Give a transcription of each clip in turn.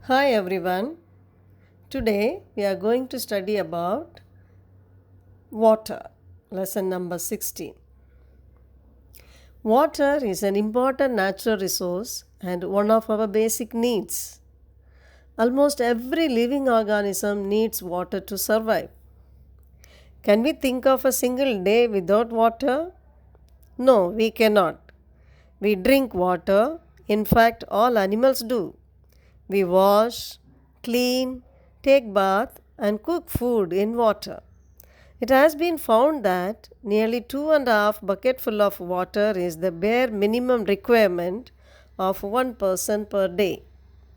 Hi everyone. Today we are going to study about water. Lesson number 16. Water is an important natural resource and one of our basic needs. Almost every living organism needs water to survive. Can we think of a single day without water? No, we cannot. We drink water. In fact, all animals do. We wash, clean, take bath, and cook food in water. It has been found that nearly 2.5 bucketful of water is the bare minimum requirement of one person per day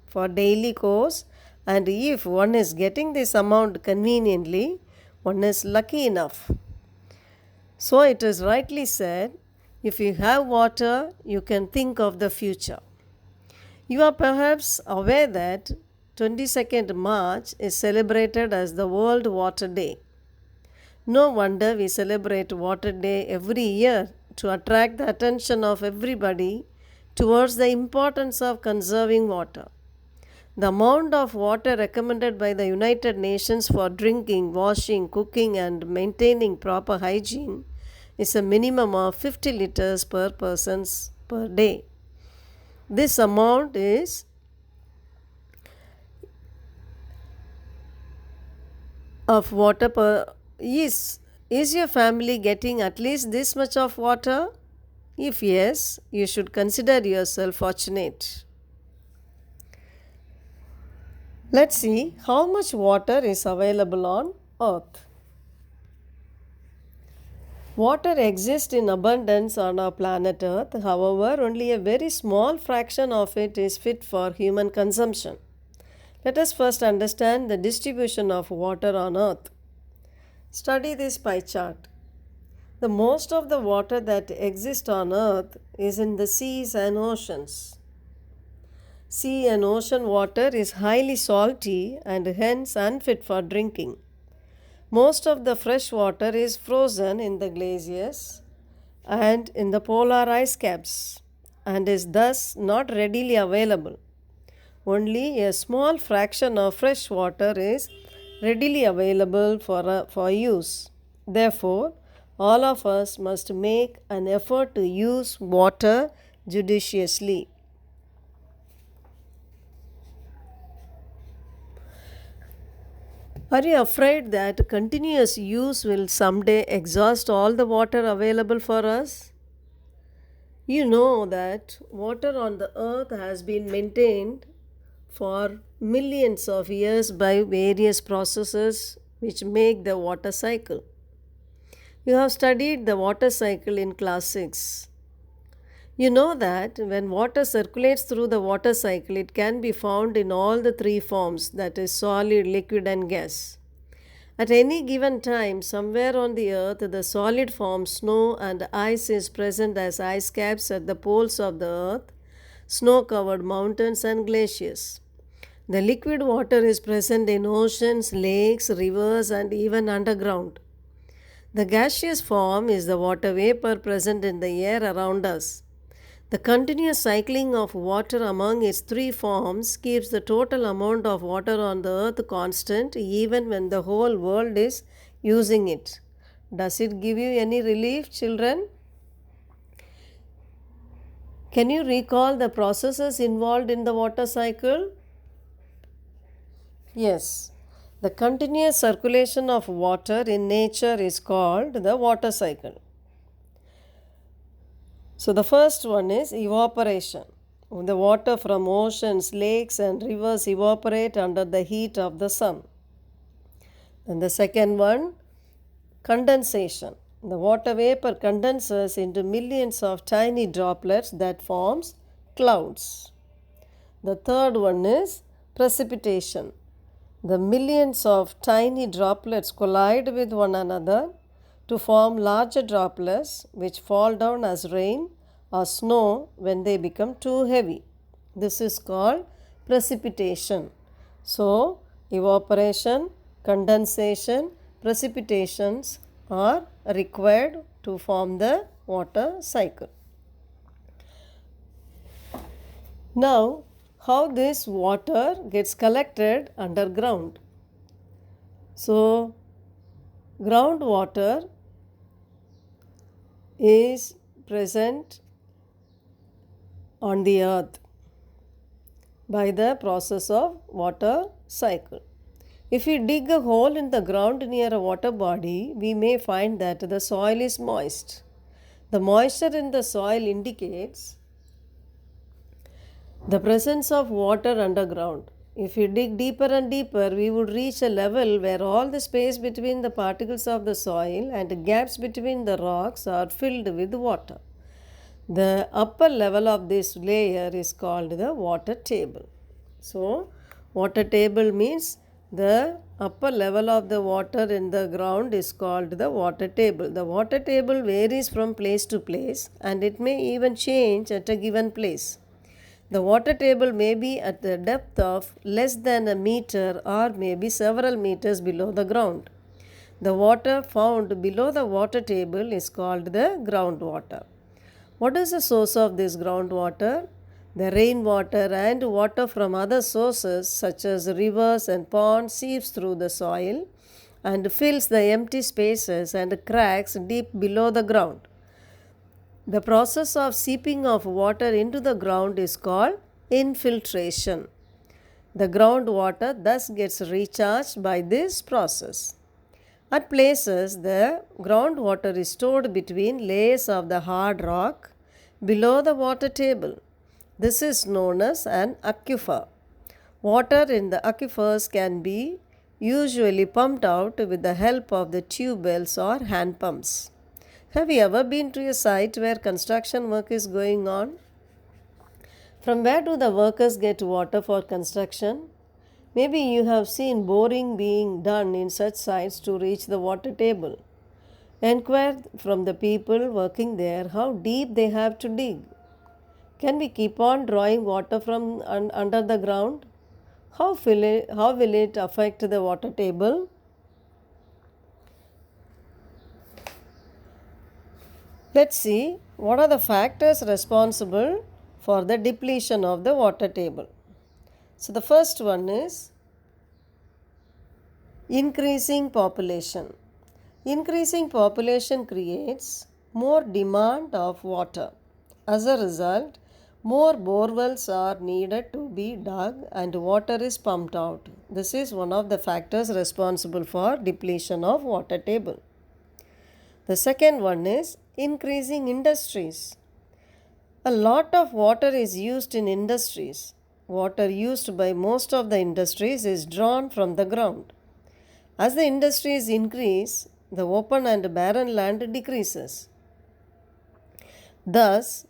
for daily course, and if one is getting this amount conveniently, one is lucky enough. So it is rightly said, if you have water, you can think of the future. You are perhaps aware that 22nd March is celebrated as the World Water Day. No wonder we celebrate Water Day every year to attract the attention of everybody towards the importance of conserving water. The amount of water recommended by the United Nations for drinking, washing, cooking, and maintaining proper hygiene is a minimum of 50 liters per person per day. This amount of water per is your family getting at least this much of water? If yes, you should consider yourself fortunate. Let's see how much water is available on earth. Water exists in abundance on our planet earth. However, only a very small fraction of it is fit for human consumption. Let us first understand the distribution of water on earth. Study this pie chart. The most of the water that exists on earth is in the seas and oceans. Sea and ocean water is highly salty and hence unfit for drinking. Most of the fresh water is frozen in the glaciers and in the polar ice caps and is thus not readily available. Only a small fraction of fresh water is readily available for use. Therefore, all of us must make an effort to use water judiciously. Are you afraid that continuous use will someday exhaust all the water available for us? You know that water on the earth has been maintained for millions of years by various processes which make the water cycle. You have studied the water cycle in class 6. You know that when water circulates through the water cycle, it can be found in all the three forms, that is, solid, liquid, and gas. At any given time, somewhere on the earth, the solid form, snow and ice, is present as ice caps at the poles of the earth, snow covered mountains, and glaciers. The liquid water is present in oceans, lakes, rivers, and even underground. The gaseous form is the water vapor present in the air around us. The continuous cycling of water among its three forms keeps the total amount of water on the earth constant even when the whole world is using it. Does it give you any relief, children? Can you recall the processes involved in the water cycle? Yes. The continuous circulation of water in nature is called the water cycle. So, the first one is evaporation. The water from oceans, lakes, and rivers evaporate under the heat of the sun. And the second one, condensation. The water vapor condenses into millions of tiny droplets that forms clouds. The third one is precipitation. The millions of tiny droplets collide with one another to form larger droplets which fall down as rain or snow when they become too heavy. This is called precipitation. So, evaporation, condensation, precipitations are required to form the water cycle. Now, how this water gets collected underground. So, groundwater is present on the earth by the process of water cycle. If we dig a hole in the ground near a water body, we may find that the soil is moist. The moisture in the soil indicates the presence of water underground. If we dig deeper and deeper, we would reach a level where all the space between the particles of the soil and gaps between the rocks are filled with water. The upper level of this layer is called the water table. So, water table means the upper level of the water in the ground is called the water table. The water table varies from place to place and it may even change at a given place. The water table may be at the depth of less than a meter or maybe several meters below the ground. The water found below the water table is called the groundwater. What is the source of this groundwater? The rainwater and water from other sources such as rivers and ponds seeps through the soil and fills the empty spaces and cracks deep below the ground. The process of seeping of water into the ground is called infiltration. The groundwater thus gets recharged by this process. At places, the groundwater is stored between layers of the hard rock below the water table. This is known as an aquifer. Water in the aquifers can be usually pumped out with the help of the tube wells or hand pumps. Have you ever been to a site where construction work is going on? From where do the workers get water for construction? Maybe you have seen boring being done in such sites to reach the water table. Enquire from the people working there how deep they have to dig. Can we keep on drawing water from under the ground? How will it affect the water table? Let's see what are the factors responsible for the depletion of the water table. So, the first one is increasing population. Increasing population creates more demand of water. As a result, more borewells are needed to be dug and water is pumped out. This is one of the factors responsible for depletion of water table. The second one is increasing industries. A lot of water is used in industries. Water used by most of the industries is drawn from the ground. As the industries increase, the open and barren land decreases. Thus,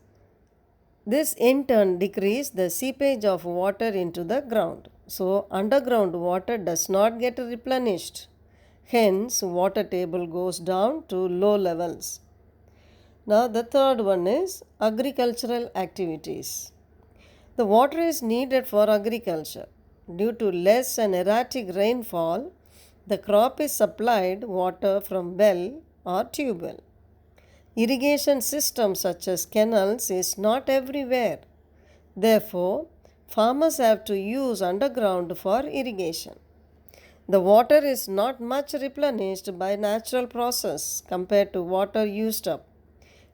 this in turn decreases the seepage of water into the ground. So, underground water does not get replenished. Hence, water table goes down to low levels. Now, the third one is agricultural activities. The water is needed for agriculture. Due to less and erratic rainfall, the crop is supplied water from well or tube well. Irrigation systems such as canals is not everywhere. Therefore, farmers have to use underground for irrigation. The water is not much replenished by natural process compared to water used up.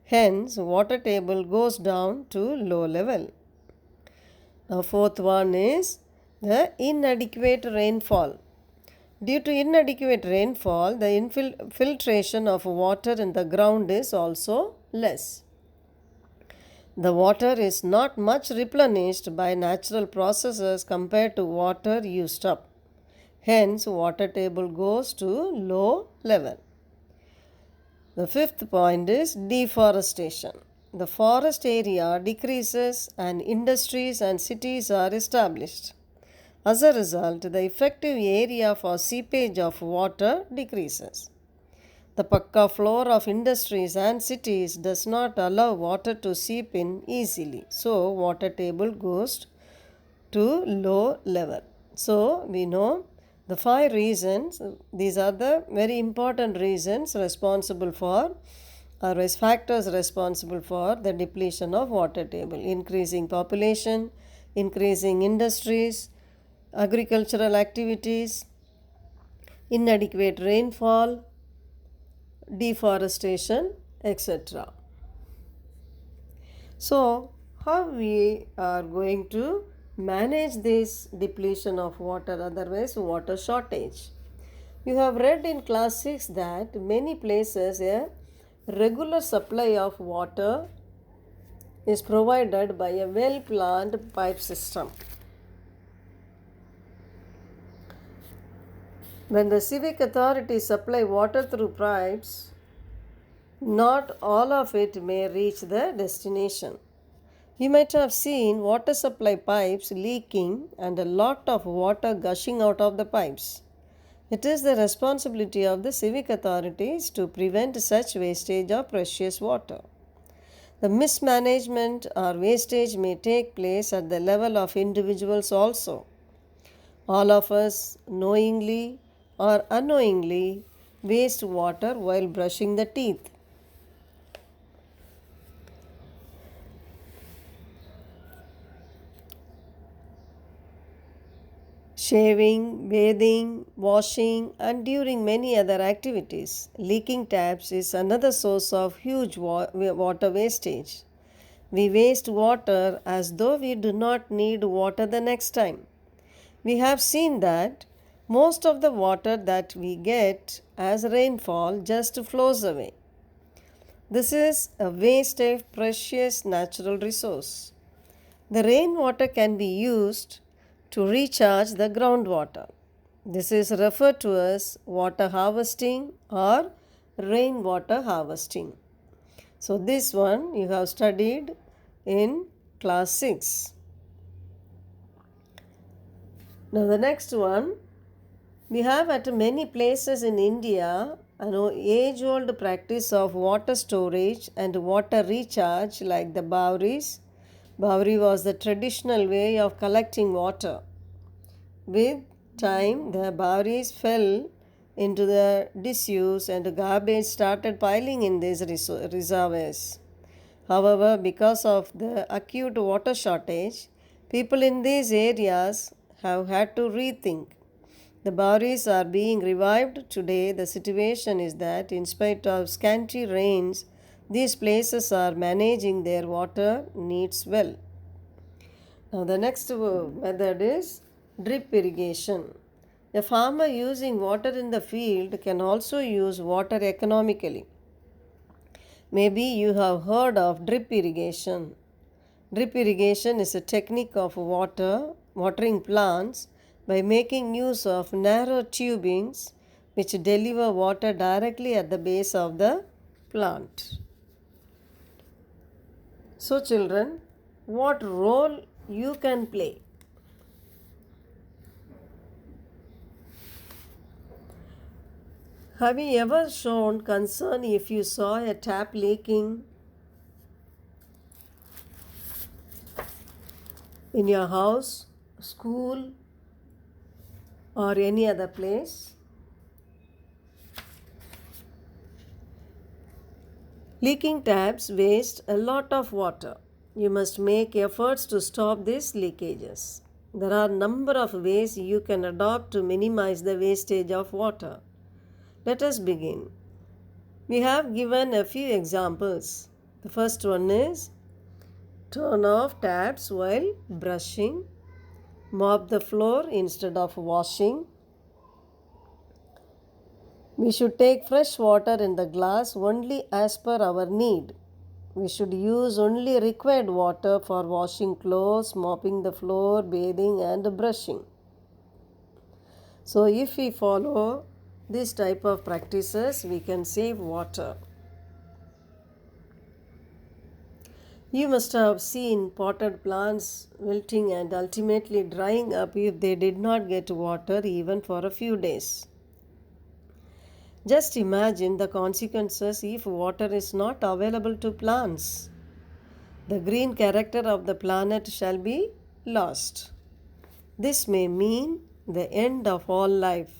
Hence, water table goes down to low level. Now, fourth one is the inadequate rainfall. Due to inadequate rainfall, the infiltration of water in the ground is also less. The water is not much replenished by natural processes compared to water used up. Hence, water table goes to low level. The fifth point is deforestation. The forest area decreases and industries and cities are established. As a result, the effective area for seepage of water decreases. The pucca floor of industries and cities does not allow water to seep in easily. So, water table goes to low level. So, we know the 5 reasons. These are the very important reasons responsible for or factors responsible for the depletion of water table. Increasing population, increasing industries, agricultural activities, inadequate rainfall, deforestation, etc. So, how we are going to manage this depletion of water, otherwise water shortage? You have read in class 6 that many places a regular supply of water is provided by a well planned pipe system. When the civic authorities supply water through pipes, not all of it may reach the destination. You might have seen water supply pipes leaking and a lot of water gushing out of the pipes. It is the responsibility of the civic authorities to prevent such wastage of precious water. The mismanagement or wastage may take place at the level of individuals also. All of us, knowingly or unknowingly, waste water while brushing the teeth. Shaving, bathing, washing, and during many other activities. Leaking taps is another source of huge water wastage. We waste water as though we do not need water the next time. We have seen that most of the water that we get as rainfall just flows away. This is a waste of precious natural resource. The rainwater can be used to recharge the groundwater. This is referred to as water harvesting or rainwater harvesting. So, this one you have studied in class 6. Now, the next one, we have at many places in India an age old practice of water storage and water recharge like the Bawris. Bawri was the traditional way of collecting water. With time, the Bawris fell into the disuse and garbage started piling in these reservoirs. However, because of the acute water shortage, people in these areas have had to rethink. The Bawris are being revived today. The situation is that, in spite of scanty rains, these places are managing their water needs well. Now, the next method is drip irrigation. A farmer using water in the field can also use water economically. Maybe you have heard of drip irrigation. Drip irrigation is a technique of watering plants by making use of narrow tubings which deliver water directly at the base of the plant. So, children, what role you can play? Have you ever shown concern if you saw a tap leaking in your house, school, or any other place? Leaking taps waste a lot of water. You must make efforts to stop these leakages. There are a number of ways you can adopt to minimize the wastage of water. Let us begin. We have given a few examples. The first one is turn off taps while brushing, mop the floor instead of washing. We should take fresh water in the glass only as per our need. We should use only required water for washing clothes, mopping the floor, bathing, and brushing. So, if we follow this type of practices, we can save water. You must have seen potted plants wilting and ultimately drying up if they did not get water even for a few days. Just imagine the consequences if water is not available to plants. The green character of the planet shall be lost. This may mean the end of all life.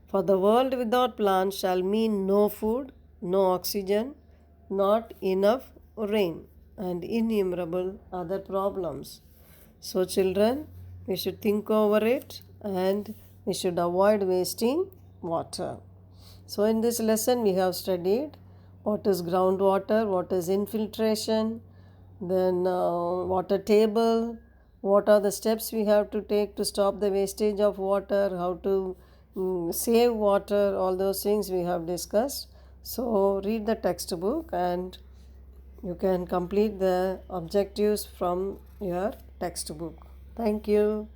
For the world without plants shall mean no food, no oxygen, not enough rain, and innumerable other problems. So, children, we should think over it and we should avoid wasting water. So, in this lesson, we have studied what is groundwater, what is infiltration, then water table, what are the steps we have to take to stop the wastage of water, how to save water, all those things we have discussed. So, read the textbook and you can complete the objectives from your textbook. Thank you.